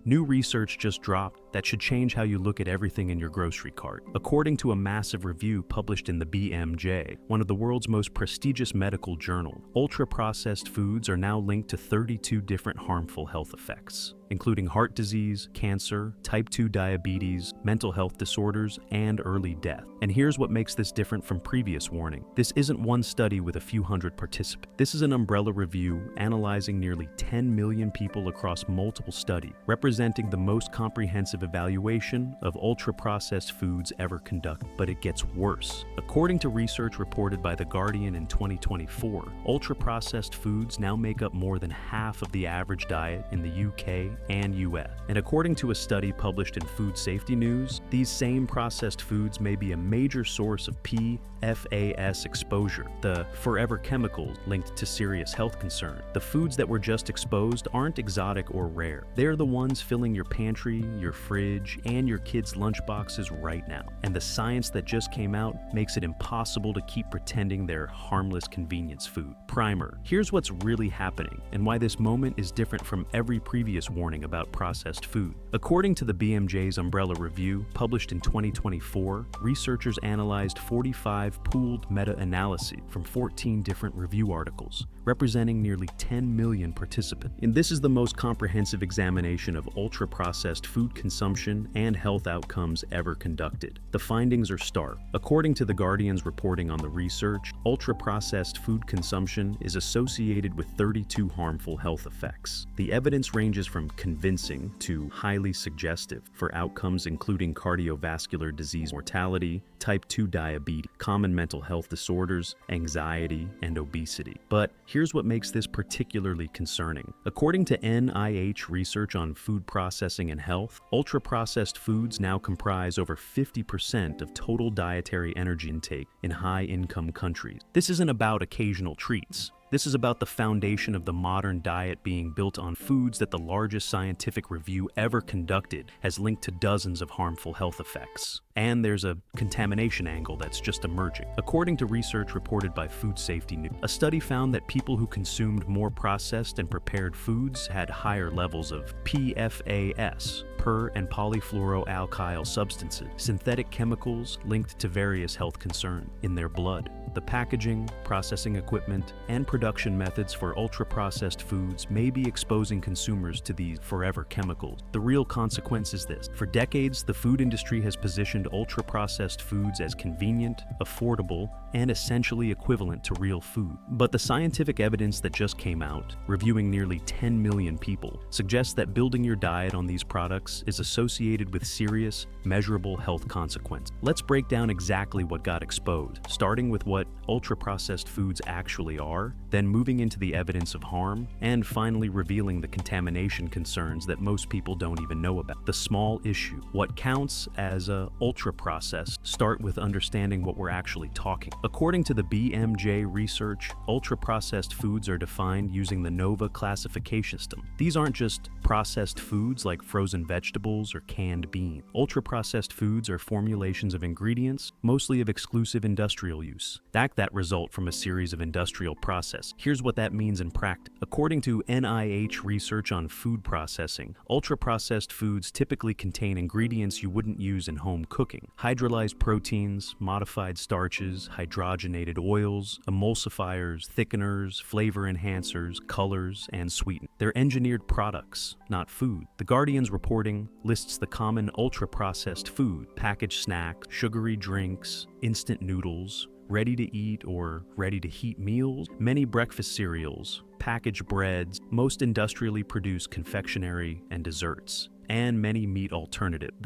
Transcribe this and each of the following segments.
New research just dropped that should change how you look at everything in your grocery cart. According to a massive review published in the BMJ, one of the world's most prestigious medical journals, ultra-processed foods are now linked to 32 different harmful health effects, including heart disease, cancer, type 2 diabetes, mental health disorders, and early death. And here's what makes this different from previous warning. This isn't one study with a few hundred participants. This is an umbrella review analyzing nearly 10 million people across multiple studies, representing the most comprehensive evaluation of ultra-processed foods ever conducted. But it gets worse. According to research reported by The Guardian in 2024, ultra-processed foods now make up more than half of the average diet in the UK and US. And according to a study published in Food Safety News, these same processed foods may be a major source of PFAS exposure, the forever chemicals linked to serious health concerns. The foods that were just exposed aren't exotic or rare. They're the ones filling your pantry, your fridge, and your kids' lunchboxes right now. And the science that just came out makes it impossible to keep pretending they're harmless convenience food. Primer. Here's what's really happening and why this moment is different from every previous warning about processed food. According to the BMJ's Umbrella Review, published in 2024, researchers analyzed 45 pooled meta-analyses from 14 different review articles, representing nearly 10 million participants. And this is the most comprehensive examination of ultra-processed food consumption and health outcomes ever conducted. The findings are stark. According to The Guardian's reporting on the research, ultra-processed food consumption is associated with 32 harmful health effects. The evidence ranges from convincing to highly suggestive for outcomes including cardiovascular disease mortality, type 2 diabetes, common mental health disorders, anxiety, and obesity. But here's what makes this particularly concerning. According to NIH research on food processing and health, ultra-processed foods now comprise over 50% of total dietary energy intake in high-income countries. This isn't about occasional treats. This is about the foundation of the modern diet being built on foods that the largest scientific review ever conducted has linked to dozens of harmful health effects. And there's a contamination angle that's just emerging. According to research reported by Food Safety News, a study found that people who consumed more processed and prepared foods had higher levels of PFAS, per and polyfluoroalkyl substances, synthetic chemicals linked to various health concerns, in their blood. The packaging, processing equipment, and production methods for ultra-processed foods may be exposing consumers to these forever chemicals. The real consequence is this. For decades, the food industry has positioned ultra-processed foods as convenient, affordable, and essentially equivalent to real food. But the scientific evidence that just came out, reviewing nearly 10 million people, suggests that building your diet on these products is associated with serious, measurable health consequences. Let's break down exactly what got exposed, starting with what ultra-processed foods actually are, then moving into the evidence of harm, and finally revealing the contamination concerns that most people don't even know about. The small issue, what counts as ultra-processed, start with understanding what we're actually talking. According to the BMJ research, ultra-processed foods are defined using the NOVA classification system. These aren't just processed foods like frozen vegetables or canned beans. Ultra-processed foods are formulations of ingredients, mostly of exclusive industrial use, that result from a series of industrial processes. Here's what that means in practice. According to NIH research on food processing, ultra-processed foods typically contain ingredients you wouldn't use in home cooking. Hydrolyzed proteins, modified starches, hydrogenated oils, emulsifiers, thickeners, flavor enhancers, colors, and sweeteners. They're engineered products, not food. The Guardian's reporting lists the common ultra-processed food, packaged snacks, sugary drinks, instant noodles, ready-to-eat or ready-to-heat meals, many breakfast cereals, packaged breads, most industrially produced confectionery and desserts, and many meat alternatives.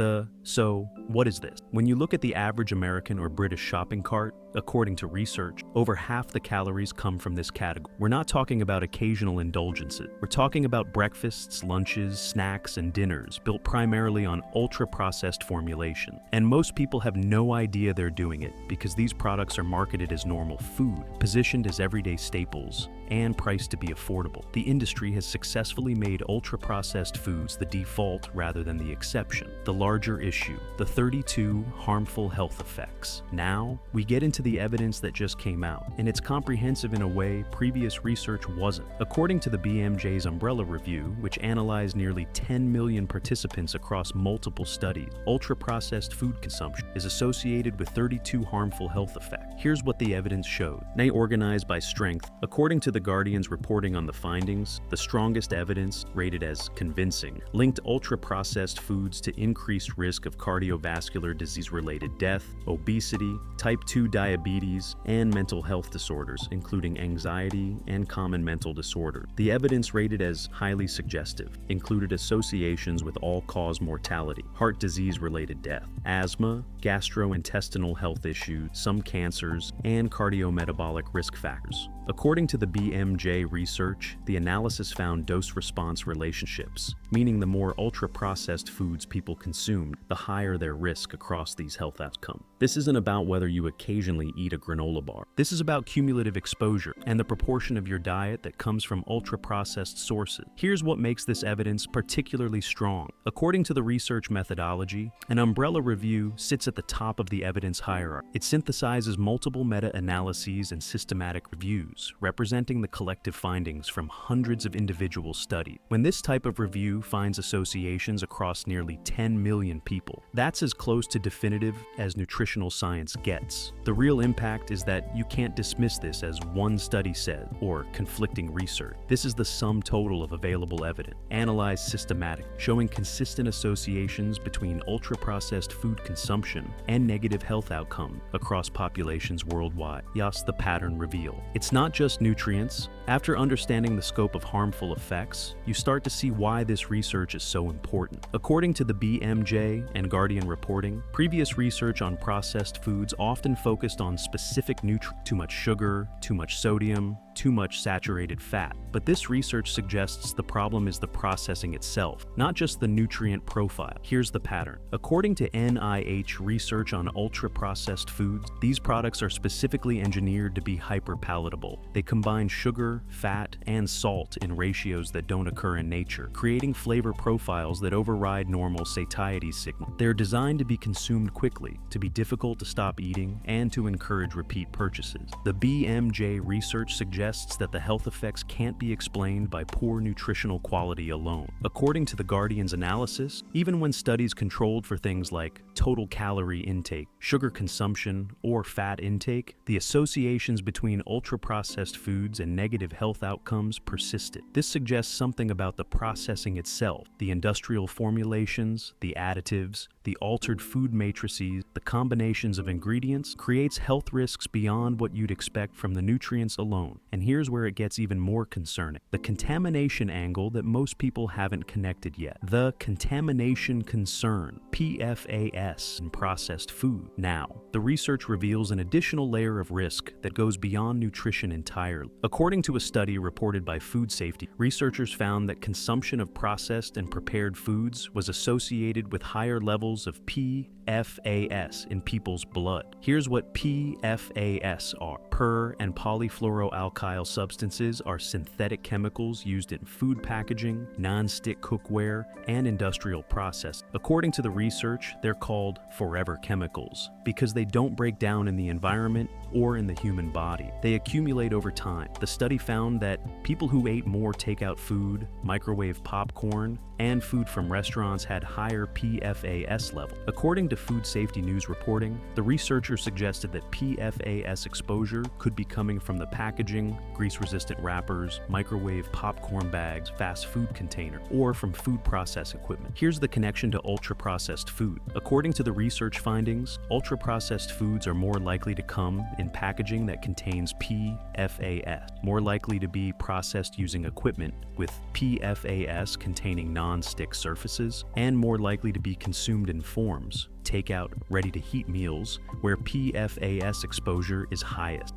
So, what is this? When you look at the average American or British shopping cart, according to research, over half the calories come from this category. We're not talking about occasional indulgences. We're talking about breakfasts, lunches, snacks, and dinners built primarily on ultra-processed formulation. And most people have no idea they're doing it because these products are marketed as normal food, positioned as everyday staples, and priced to be affordable. The industry has successfully made ultra-processed foods the default rather than the exception. The larger issue, the 32 harmful health effects. Now, we get into the evidence that just came out, and it's comprehensive in a way previous research wasn't. According to the BMJ's Umbrella Review, which analyzed nearly 10 million participants across multiple studies, ultra-processed food consumption is associated with 32 harmful health effects. Here's what the evidence showed. They organized by strength. According to The Guardian's reporting on the findings, the strongest evidence, rated as convincing, linked ultra-processed foods to increased risk of cardiovascular disease-related death, obesity, type 2 diabetes, and mental health disorders, including anxiety and common mental disorders. The evidence, rated as highly suggestive, included associations with all-cause mortality, heart disease-related death, asthma, gastrointestinal health issues, some cancers, and cardiometabolic risk factors. According to the BMJ research, the analysis found dose-response relationships, meaning the more ultra-processed foods people consumed, the higher their risk across these health outcomes. This isn't about whether you occasionally eat a granola bar. This is about cumulative exposure and the proportion of your diet that comes from ultra-processed sources. Here's what makes this evidence particularly strong. According to the research methodology, an umbrella review sits at the top of the evidence hierarchy. It synthesizes multiple meta-analyses and systematic reviews, representing the collective findings from hundreds of individual studies. When this type of review finds associations across nearly 10 million people, that's as close to definitive as nutritional science gets. The real impact is that you can't dismiss this as one study said or conflicting research. This is the sum total of available evidence, analyzed systematically, showing consistent associations between ultra-processed food consumption and negative health outcomes across populations worldwide. Yes, the pattern revealed. It's not just nutrients. After understanding the scope of harmful effects, you start to see why this research is so important. According to the BMJ and Guardian reporting, previous research on processed foods often focused on specific nutrients: too much sugar, too much sodium, too much saturated fat. But this research suggests the problem is the processing itself, not just the nutrient profile. Here's the pattern. According to NIH research on ultra-processed foods, these products are specifically engineered to be hyperpalatable. They combine sugar, fat, and salt in ratios that don't occur in nature, creating flavor profiles that override normal satiety signals. They're designed to be consumed quickly, to be difficult to stop eating, and to encourage repeat purchases. The BMJ research suggests that the health effects can't be explained by poor nutritional quality alone. According to The Guardian's analysis, even when studies controlled for things like total calorie intake, sugar consumption, or fat intake, the associations between ultra-processed foods and negative health outcomes persisted. This suggests something about the processing itself, the industrial formulations, the additives, the altered food matrices, the combinations of ingredients, creates health risks beyond what you'd expect from the nutrients alone. And here's where it gets even more concerning: the contamination angle that most people haven't connected yet. The contamination concern, PFAS, in processed food. Now, the research reveals an additional layer of risk that goes beyond nutrition entirely. According to a study reported by Food Safety, researchers found that consumption of processed and prepared foods was associated with higher levels of PFAS in people's blood. Here's what PFAS are. Per and polyfluoroalkyl substances are synthetic chemicals used in food packaging, non-stick cookware, and industrial process. According to the research, they're called forever chemicals because they don't break down in the environment or in the human body. They accumulate over time. The study found that people who ate more takeout food, microwave popcorn, and food from restaurants had higher PFAS levels. According to Food Safety News reporting, the researchers suggested that PFAS exposure could be coming from the packaging, grease-resistant wrappers, microwave popcorn bags, fast food container, or from food process equipment. Here's the connection to ultra-processed food. According to the research findings, ultra-processed foods are more likely to come in packaging that contains PFAS, more likely to be processed using equipment with PFAS containing non-stick surfaces, and more likely to be consumed in forms, takeout, ready-to-heat meals, where PFAS exposure is highest.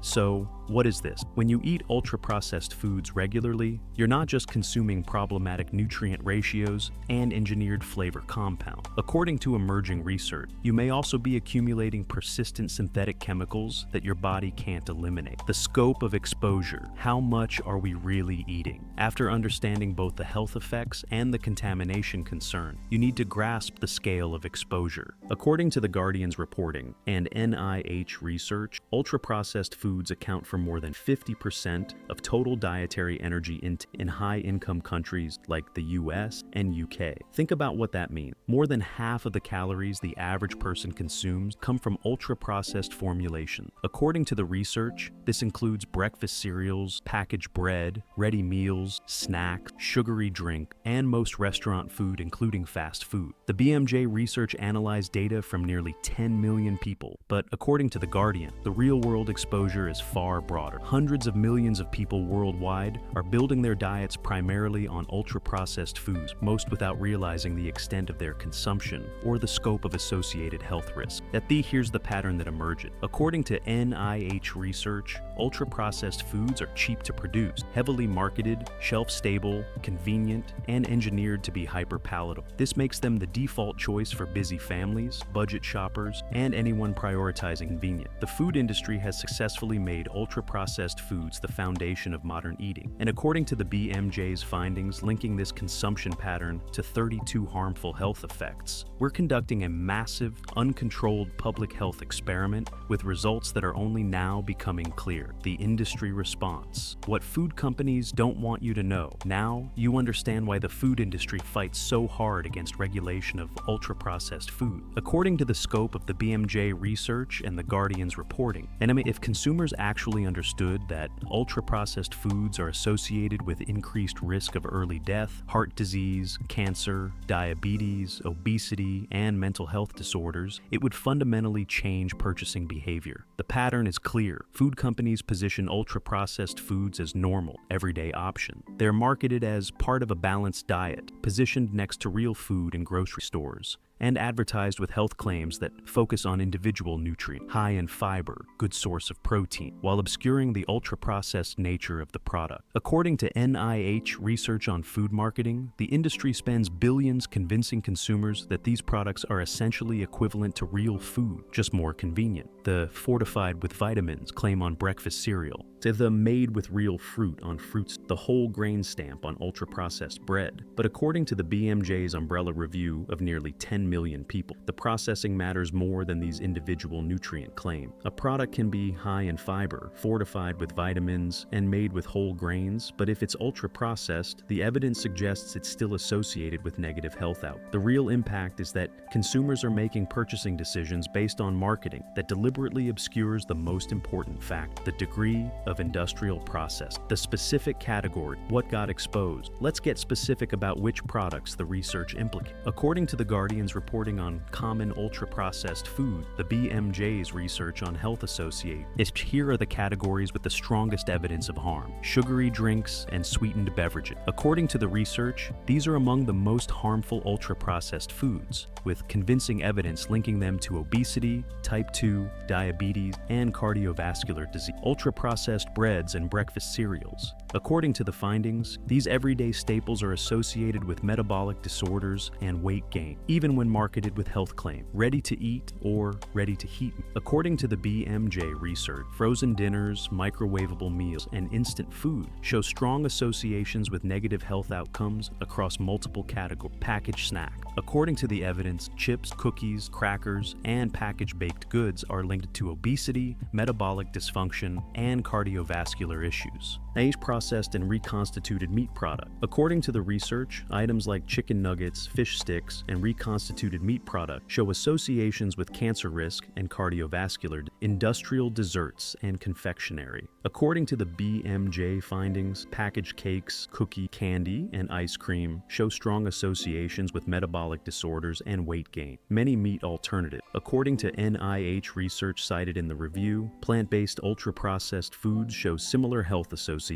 So, what is this? When you eat ultra-processed foods regularly, you're not just consuming problematic nutrient ratios and engineered flavor compounds. According to emerging research, you may also be accumulating persistent synthetic chemicals that your body can't eliminate. The scope of exposure. How much are we really eating? After understanding both the health effects and the contamination concern, you need to grasp the scale of exposure. exposure. According to The Guardian's reporting and NIH research, ultra-processed foods account for more than 50% of total dietary energy in high-income countries like the US and UK. Think about what that means. More than half of the calories the average person consumes come from ultra-processed formulation. According to the research, this includes breakfast cereals, packaged bread, ready meals, snacks, sugary drink, and most restaurant food, including fast food. The BMJ research analyzed data from nearly 10 million people, but according to The Guardian, the real-world exposure is far broader. Hundreds of millions of people worldwide are building their diets primarily on ultra-processed foods, most without realizing the extent of their consumption or the scope of associated health risks. Here's the pattern that emerged. According to NIH research, ultra-processed foods are cheap to produce, heavily marketed, shelf-stable, convenient, and engineered to be hyper-palatable. This makes them the default choice for busy families, budget shoppers, and anyone prioritizing convenience. The food industry has successfully made ultra-processed foods the foundation of modern eating, and according to the BMJ's findings linking this consumption pattern to 32 harmful health effects, we're conducting a massive, uncontrolled public health experiment with results that are only now becoming clear. The industry response. What food companies don't want you to know. Now, you understand why the food industry fights so hard against regulation of ultra-processed food. According to the scope of the BMJ research and The Guardian's reporting, if consumers actually understood that ultra-processed foods are associated with increased risk of early death, heart disease, cancer, diabetes, obesity, and mental health disorders, it would fundamentally change purchasing behavior. The pattern is clear. Food companies position ultra-processed foods as normal, everyday option. They're marketed as part of a balanced diet, positioned next to real food in grocery stores, and advertised with health claims that focus on individual nutrients, high in fiber, good source of protein, while obscuring the ultra-processed nature of the product. According to NIH research on food marketing, the industry spends billions convincing consumers that these products are essentially equivalent to real food, just more convenient. The fortified with vitamins claim on breakfast cereal, to the made with real fruit on fruits, the whole grain stamp on ultra-processed bread. But according to the BMJ's umbrella review of nearly 10 million people, the processing matters more than these individual nutrient claims. A product can be high in fiber, fortified with vitamins, and made with whole grains, but if it's ultra-processed, the evidence suggests it's still associated with negative health outcomes. The real impact is that consumers are making purchasing decisions based on marketing that deliberately obscures the most important fact: the degree of industrial process, the specific category, what got exposed. Let's get specific about which products the research implicates. According to The Guardian's reporting on common ultra-processed food, the BMJ's research on health associate, here are the categories with the strongest evidence of harm: sugary drinks and sweetened beverages. According to the research, these are among the most harmful ultra-processed foods, with convincing evidence linking them to obesity, type 2, diabetes, and cardiovascular disease. Ultra-processed breads and breakfast cereals. According to the findings, these everyday staples are associated with metabolic disorders and weight gain, even when marketed with health claim, ready to eat or ready to heat. According to the BMJ research, frozen dinners, microwavable meals, and instant food show strong associations with negative health outcomes across multiple categories. Packaged snack. According to the evidence, chips, cookies, crackers, and packaged baked goods are linked to obesity, metabolic dysfunction, and cardiovascular issues. Processed and reconstituted meat product. According to the research, items like chicken nuggets, fish sticks, and reconstituted meat product show associations with cancer risk and cardiovascular, industrial desserts, and confectionery. According to the BMJ findings, packaged cakes, cookie, candy, and ice cream show strong associations with metabolic disorders and weight gain. Many meat alternatives. According to NIH research cited in the review, plant-based ultra-processed foods show similar health associations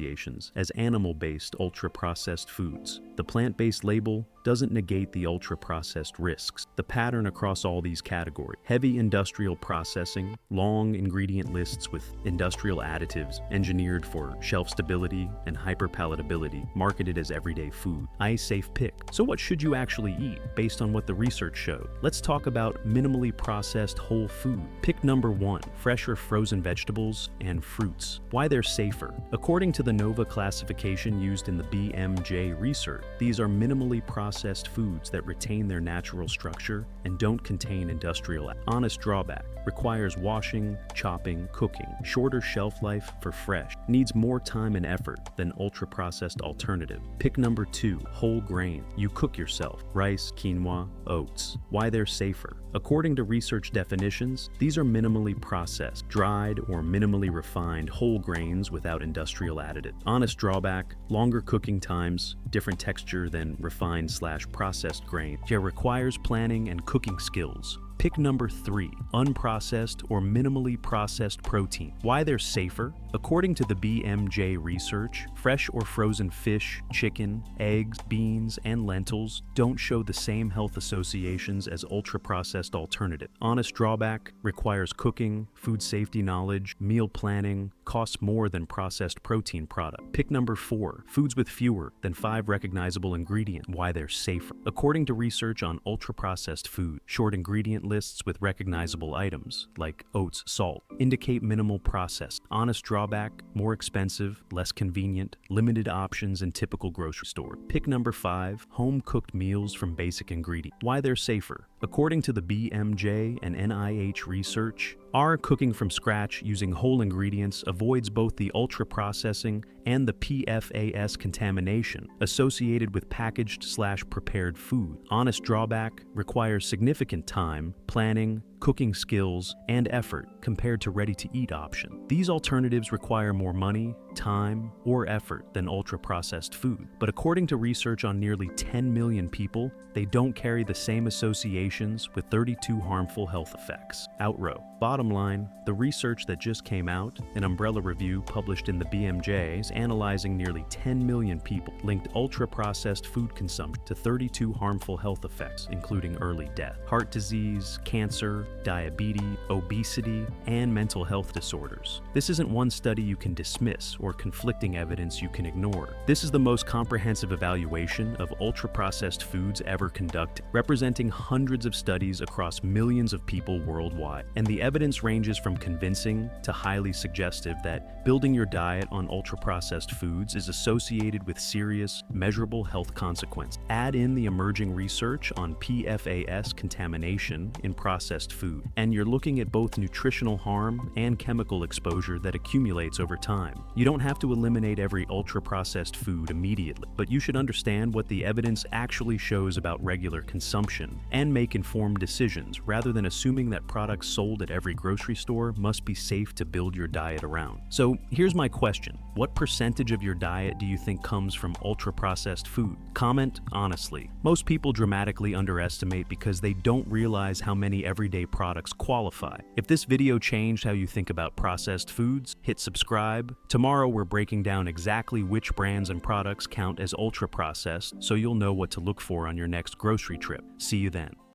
as animal-based ultra-processed foods. The plant-based label doesn't negate the ultra-processed risks. The pattern across all these categories: heavy industrial processing, long ingredient lists with industrial additives engineered for shelf stability and hyperpalatability, marketed as everyday food. Safe pick. So what should you actually eat based on what the research showed? Let's talk about minimally processed whole food. Pick number 1, fresh or frozen vegetables and fruits. Why they're safer. According to the NOVA classification used in the BMJ research, these are minimally processed processed foods that retain their natural structure and don't contain industrial. Honest drawback: requires washing, chopping, cooking, shorter shelf life for fresh, needs more time and effort than ultra-processed alternative. Pick number 2, whole grain. You cook yourself. Rice, quinoa, oats. Why they're safer. According to research definitions, these are minimally processed, dried, or minimally refined whole grains without industrial additive. Honest drawback: longer cooking times, different texture than refined/processed grain. It requires planning and cooking skills. Pick number 3, unprocessed or minimally processed protein. Why they're safer? According to the BMJ research, fresh or frozen fish, chicken, eggs, beans, and lentils don't show the same health associations as ultra-processed alternative. Honest drawback: requires cooking, food safety knowledge, meal planning, costs more than processed protein product. Pick number 4, foods with fewer than 5 recognizable ingredients. Why they're safer? According to research on ultra-processed food, short ingredient lists with recognizable items, like oats, salt, indicate minimal process. Honest drawback: more expensive, less convenient, limited options in typical grocery store. Pick number 5, home-cooked meals from basic ingredients. Why they're safer? According to the BMJ and NIH research, our cooking from scratch using whole ingredients avoids both the ultra-processing and the PFAS contamination associated with packaged/prepared food. Honest drawback: requires significant time, planning, cooking skills, and effort compared to ready-to-eat options. These alternatives require more money, time, or effort than ultra-processed food. But according to research on nearly 10 million people, they don't carry the same associations with 32 harmful health effects. Outrow. Bottom line, the research that just came out, an umbrella review published in the BMJs analyzing nearly 10 million people, linked ultra-processed food consumption to 32 harmful health effects, including early death, heart disease, cancer, diabetes, obesity, and mental health disorders. This isn't one study you can dismiss or conflicting evidence you can ignore. This is the most comprehensive evaluation of ultra-processed foods ever conducted, representing hundreds of studies across millions of people worldwide. And the evidence ranges from convincing to highly suggestive that building your diet on ultra-processed foods is associated with serious, measurable health consequences. Add in the emerging research on PFAS contamination in processed food, and you're looking at both nutritional harm and chemical exposure that accumulates over time. You don't have to eliminate every ultra-processed food immediately, but you should understand what the evidence actually shows about regular consumption and make informed decisions rather than assuming that products sold at every grocery store must be safe to build your diet around. So here's my question: what percentage of your diet do you think comes from ultra-processed food? Comment honestly. Most people dramatically underestimate because they don't realize how many everyday products qualify. If this video changed how you think about processed foods, hit subscribe. Tomorrow we're breaking down exactly which brands and products count as ultra-processed so you'll know what to look for on your next grocery trip. See you then.